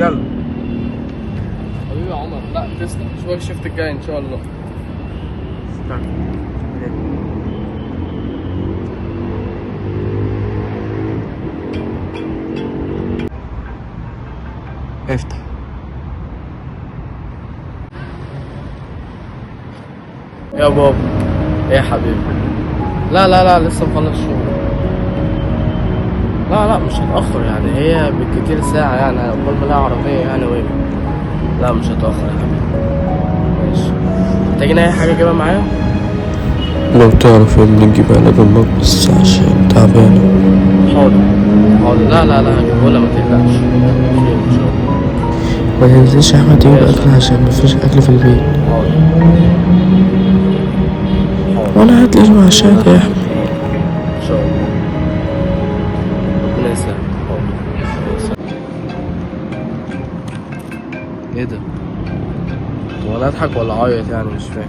يلا. حبيبي يا عمر، لا تسلم، اشوفك الشفت الجاي ان شاء الله. افتح. يا بابا ايه يا حبيبي؟ لا لسه مخلص شغل. لا مش هتأخر يعني، هي بالكتير ساعة يعني، قبل ما الاقي عربية يعني واجي. لا مش هتأخر يا حبيبي. ماشي، محتاجين أي حاجة أجيبها معايا؟ لو تعرف يا ابني تجيب علب الماء بس عشان تعبانة. حاضر، لا هجيبهولها ما تقلقش، خير إن شاء الله. ما تنساش يا أحمد يجيب أكل عشان مفيش أكل في البيت. حاضر. وأنا هات لي عشاك يا أحمد. إن شاء الله، ربنا يسهل. حاضر. ايه ده؟ هو انا اضحك ولا اعيط يعني؟ مش فاهم،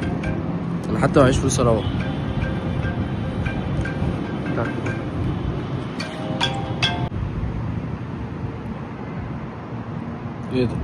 انا حتى معيش فلوس اروح. ايه ده؟